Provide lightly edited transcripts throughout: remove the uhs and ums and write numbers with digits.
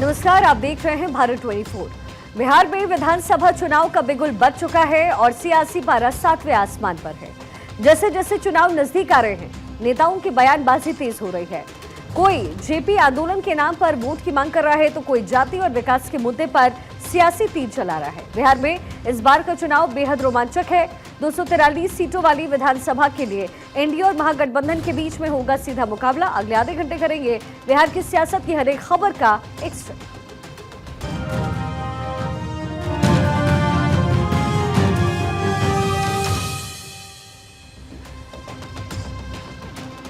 नमस्कार, आप देख रहे हैं भारत 24। बिहार में विधानसभा चुनाव का बिगुल बज चुका है और सियासी पारा 7वें आसमान पर है। जैसे जैसे चुनाव नजदीक आ रहे हैं, नेताओं की बयानबाजी तेज हो रही है। कोई जेपी आंदोलन के नाम पर वोट की मांग कर रहा है तो कोई जाति और विकास के मुद्दे पर सियासी तीर चला रहा है। बिहार में इस बार का चुनाव बेहद रोमांचक है। 243 सीटों वाली विधानसभा के लिए एनडीए और महागठबंधन के बीच में होगा सीधा मुकाबला। अगले आधे घंटे करेंगे बिहार की सियासत की हर एक खबर का एक्स्ट्रा।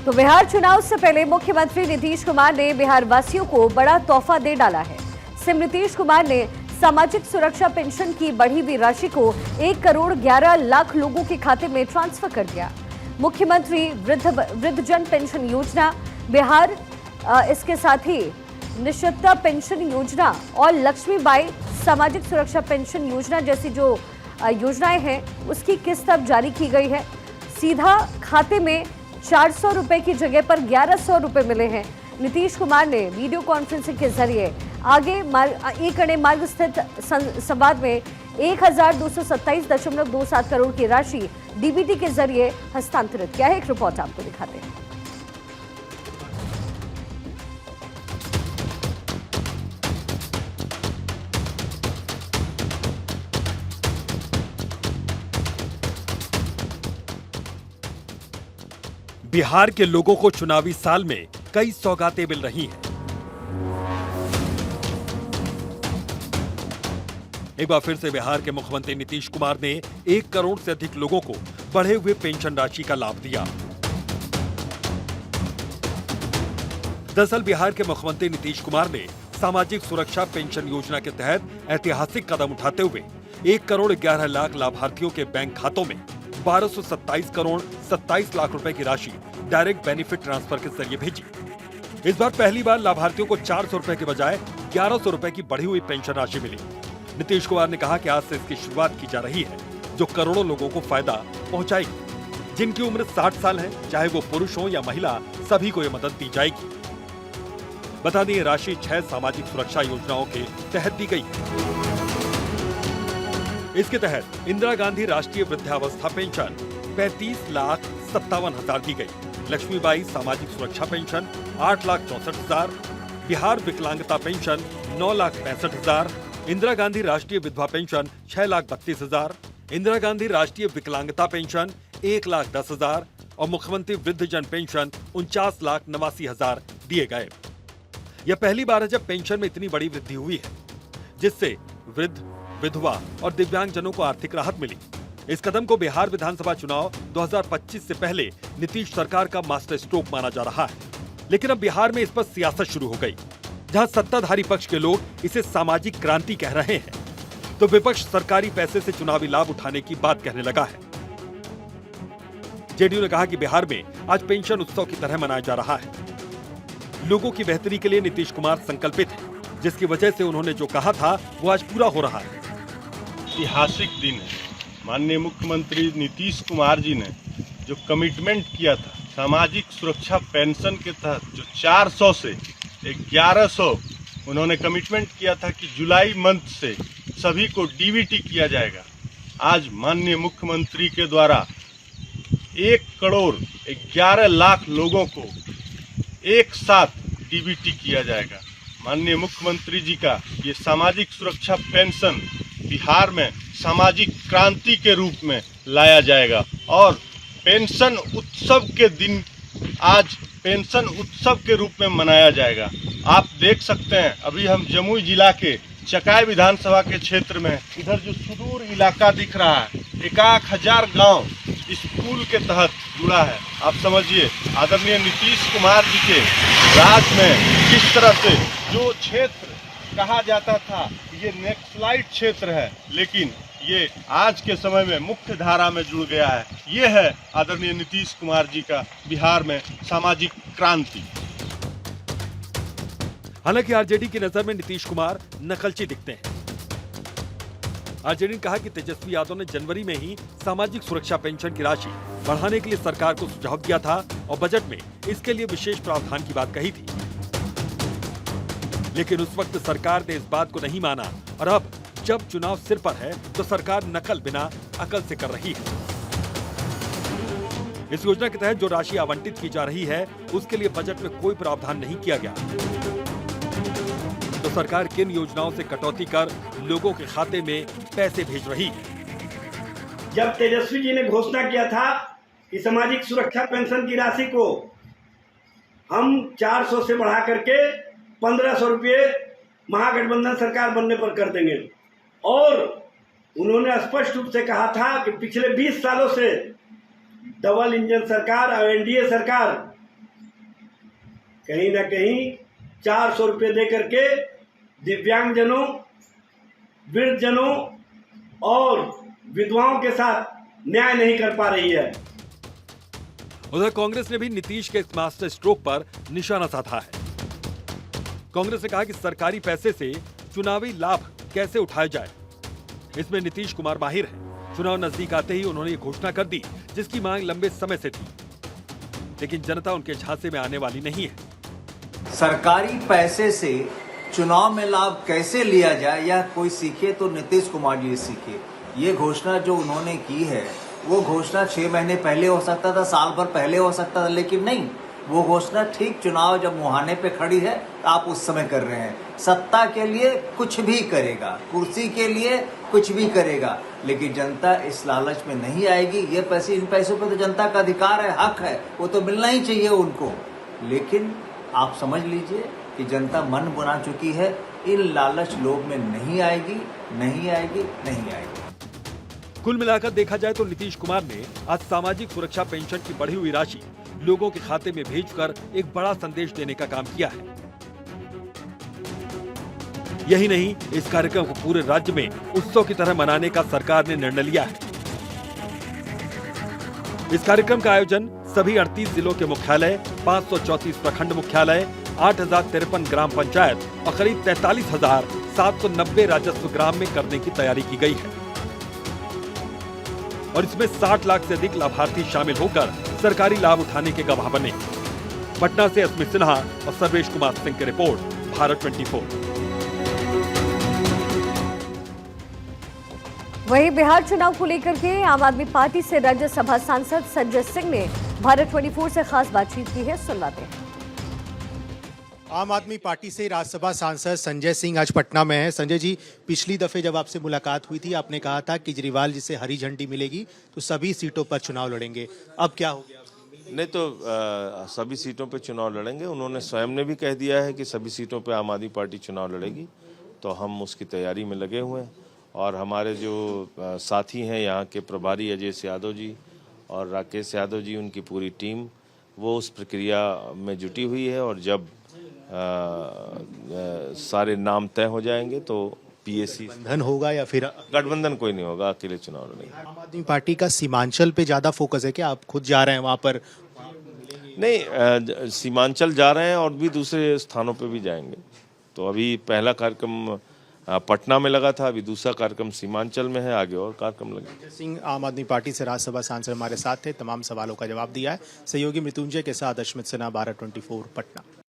तो बिहार चुनाव से पहले मुख्यमंत्री नीतीश कुमार ने बिहार वासियों को बड़ा तोहफा दे डाला है। सीएम नीतीश कुमार ने सामाजिक सुरक्षा पेंशन की बढ़ी हुई राशि को 1 करोड़ 11 लाख लोगों के खाते में ट्रांसफर कर दिया। मुख्यमंत्री वृद्धजन पेंशन योजना बिहार, इसके साथ ही निश्चितता पेंशन योजना और लक्ष्मीबाई सामाजिक सुरक्षा पेंशन योजना जैसी जो योजनाएं हैं उसकी किस्त अब जारी की गई है। सीधा खाते में 400 रुपए की जगह पर 1100 रुपए मिले हैं। नीतीश कुमार ने वीडियो कॉन्फ्रेंसिंग के जरिए आगे एक अणे मार्ग स्थित संवाद में 1227.27 करोड़ की राशि डीबीटी के जरिए हस्तांतरित किया है। एक रिपोर्ट आपको दिखाते हैं। बिहार के लोगों को चुनावी साल में कई सौगातें मिल रही हैं। एक बार फिर से बिहार के मुख्यमंत्री नीतीश कुमार ने 1 करोड़ से अधिक लोगों को बढ़े हुए पेंशन राशि का लाभ दिया। दरअसल बिहार के मुख्यमंत्री नीतीश कुमार ने सामाजिक सुरक्षा पेंशन योजना के तहत ऐतिहासिक कदम उठाते हुए 1 करोड़ 11 लाख लाभार्थियों के बैंक खातों में 1227 करोड़ 27 लाख रुपए की राशि डायरेक्ट बेनिफिट ट्रांसफर के जरिए भेजी। इस बार पहली बार लाभार्थियों को 400 रुपए के बजाय 1100 रुपए की बढ़ी हुई पेंशन राशि मिली। नीतीश कुमार ने कहा कि आज से इसकी शुरुआत की जा रही है जो करोड़ों लोगों को फायदा पहुंचाएगी। जिनकी उम्र 60 साल है, चाहे वो पुरुष हो या महिला, सभी को ये मदद दी जाएगी। बता दें, राशि 6 सामाजिक सुरक्षा योजनाओं के तहत दी गई। इसके तहत इंदिरा गांधी राष्ट्रीय वृद्धावस्था पेंशन 35,57,000 दी गई। लक्ष्मीबाई सामाजिक सुरक्षा पेंशन 8,64,000, बिहार विकलांगता पेंशन 9,65,000, इंदिरा गांधी राष्ट्रीय विधवा पेंशन 6,32,000, इंदिरा गांधी राष्ट्रीय विकलांगता पेंशन 1,10,000 और मुख्यमंत्री वृद्धजन पेंशन 49,89,000 दिए गए। यह पहली बार है जब पेंशन में इतनी बड़ी वृद्धि हुई है, जिससे वृद्ध, विधवा और दिव्यांगजनों को आर्थिक राहत मिली। इस कदम को बिहार विधानसभा चुनाव 2025 से पहले नीतीश सरकार का मास्टर स्ट्रोक माना जा रहा है। लेकिन अब बिहार में इस पर सियासत शुरू हो गई। जहां सत्ताधारी पक्ष के लोग इसे सामाजिक क्रांति कह रहे हैं, तो विपक्ष सरकारी पैसे से चुनावी लाभ उठाने की बात कहने लगा है। जेडीयू ने कहा कि बिहार में आज पेंशन उत्सव की तरह मनाया जा रहा है। लोगों की बेहतरी के लिए नीतीश कुमार संकल्पित है, जिसकी वजह से उन्होंने जो कहा था वो आज पूरा हो रहा है। ऐतिहासिक दिन है। माननीय मुख्यमंत्री नीतीश कुमार जी ने जो कमिटमेंट किया था सामाजिक सुरक्षा पेंशन के तहत, जो 400 से 1100 उन्होंने कमिटमेंट किया था कि जुलाई मंथ से सभी को डीबीटी किया जाएगा। आज माननीय मुख्यमंत्री के द्वारा 1 करोड़ 11 लाख लोगों को एक साथ डीबीटी किया जाएगा। माननीय मुख्यमंत्री जी का ये सामाजिक सुरक्षा पेंशन बिहार में सामाजिक क्रांति के रूप में लाया जाएगा और पेंशन उत्सव के दिन आज पेंशन उत्सव के रूप में मनाया जाएगा। आप देख सकते हैं, अभी हम जमुई जिला के चकाई विधानसभा के क्षेत्र में, इधर जो सुदूर इलाका दिख रहा है, 1000 गांव स्कूल के तहत जुड़ा है। आप समझिए आदरणीय नीतीश कुमार जी के राज में किस तरह से जो क्षेत्र कहा जाता था ये नेक्सलाइट क्षेत्र है, लेकिन ये आज के समय में मुख्य धारा में जुड़ गया है। ये है आदरणीय नीतीश कुमार जी का बिहार में सामाजिक क्रांति। हालांकि आरजेडी की नजर में नीतीश कुमार नकलची दिखते हैं। आरजेडी ने कहा कि तेजस्वी यादव ने जनवरी में ही सामाजिक सुरक्षा पेंशन की राशि बढ़ाने के लिए सरकार को सुझाव दिया था और बजट में इसके लिए विशेष प्रावधान की बात कही थी। लेकिन उस वक्त सरकार ने इस बात को नहीं माना और अब जब चुनाव सिर पर है तो सरकार नकल बिना अकल से कर रही है। इस योजना के तहत जो राशि आवंटित की जा रही है उसके लिए बजट में कोई प्रावधान नहीं किया गया। तो सरकार किन योजनाओं से कटौती कर लोगों के खाते में पैसे भेज रही है? जब तेजस्वी जी ने घोषणा किया था कि सामाजिक सुरक्षा पेंशन की राशि को हम 400 से बढ़ा करके 1500 रुपये महागठबंधन सरकार बनने पर कर देंगे, और उन्होंने स्पष्ट रूप से कहा था कि पिछले 20 सालों से डबल इंजन सरकार और एनडीए सरकार कहीं ना कहीं 400 रुपये दे करके दिव्यांगजनों, वृद्धजनों और विधवाओं के साथ न्याय नहीं कर पा रही है। उधर कांग्रेस ने भी नीतीश के इस मास्टर स्ट्रोक पर निशाना साधा है। कांग्रेस ने कहा कि सरकारी पैसे से चुनावी लाभ कैसे उठाया जाए, इसमें नीतीश कुमार माहिर हैं। चुनाव नजदीक आते ही उन्होंने ये घोषणा कर दी जिसकी मांग लंबे समय से थी, लेकिन जनता उनके झांसे में आने वाली नहीं है। सरकारी पैसे से चुनाव में लाभ कैसे लिया जाए या कोई सीखे तो नीतीश कुमार जी सीखे। ये घोषणा जो उन्होंने की है वो घोषणा 6 महीने पहले हो सकता था, साल भर पहले हो सकता था, लेकिन नहीं, वो घोषणा ठीक चुनाव जब मुहाने पे खड़ी है आप उस समय कर रहे हैं। सत्ता के लिए कुछ भी करेगा, कुर्सी के लिए कुछ भी करेगा, लेकिन जनता इस लालच में नहीं आएगी। ये पैसे, इन पैसों पे तो जनता का अधिकार है, हक है, वो तो मिलना ही चाहिए उनको। लेकिन आप समझ लीजिए कि जनता मन बना चुकी है, इन लालच लोभ में नहीं आएगी, नहीं आएगी, नहीं आएगी। कुल मिलाकर देखा जाए तो नीतीश कुमार ने आज सामाजिक सुरक्षा पेंशन की बढ़ी हुई राशि लोगों के खाते में भेजकर एक बड़ा संदेश देने का काम किया है। यही नहीं, इस कार्यक्रम को पूरे राज्य में उत्सव की तरह मनाने का सरकार ने निर्णय लिया है। इस कार्यक्रम का आयोजन सभी 38 जिलों के मुख्यालय, 534 प्रखंड मुख्यालय, 8053 ग्राम पंचायत और करीब 43,790 राजस्व ग्राम में करने की तैयारी की गई है, और इसमें 60 लाख से अधिक लाभार्थी शामिल होकर सरकारी लाभ उठाने के गवाह बने। पटना से अस्मित सिन्हा और सर्वेश कुमार सिंह की रिपोर्ट, भारत 24। वहीं बिहार चुनाव को लेकर के आम आदमी पार्टी से राज्यसभा सांसद संजय सिंह ने भारत 24 से खास बातचीत की है, सुनवाते हैं। आम आदमी पार्टी से राज्यसभा सांसद संजय सिंह आज पटना में हैं। संजय जी, पिछली दफे जब आपसे मुलाकात हुई थी आपने कहा था केजरीवाल जी से हरी झंडी मिलेगी तो सभी सीटों पर चुनाव लड़ेंगे, अब क्या हो गया? नहीं तो सभी सीटों पे चुनाव लड़ेंगे। उन्होंने स्वयं ने भी कह दिया है कि सभी सीटों पे आम आदमी पार्टी चुनाव लड़ेगी, तो हम उसकी तैयारी में लगे हुए हैं। और हमारे जो साथी हैं यहाँ के प्रभारी अजय यादव जी और राकेश यादव जी, उनकी पूरी टीम वो उस प्रक्रिया में जुटी हुई है, और जब सारे नाम तय हो जाएंगे तो पीएसी गठबंधन होगा या फिर गठबंधन कोई नहीं होगा, अकेले चुनाव लड़ेंगे। आम आदमी पार्टी का सीमांचल पे ज्यादा फोकस है क्या? आप खुद जा रहे हैं वहाँ पर? नहीं, सीमांचल जा रहे हैं और भी दूसरे स्थानों पे भी जाएंगे। तो अभी पहला कार्यक्रम पटना में लगा था, अभी दूसरा कार्यक्रम सीमांचल में है, आगे और कार्यक्रम लगे। सिंह आम आदमी पार्टी से राज्यसभा सांसद हमारे साथ थे, तमाम सवालों का जवाब दिया है। सहयोगी मृत्युंजय के साथ अश्मित सिन्हा, भारत 24 पटना।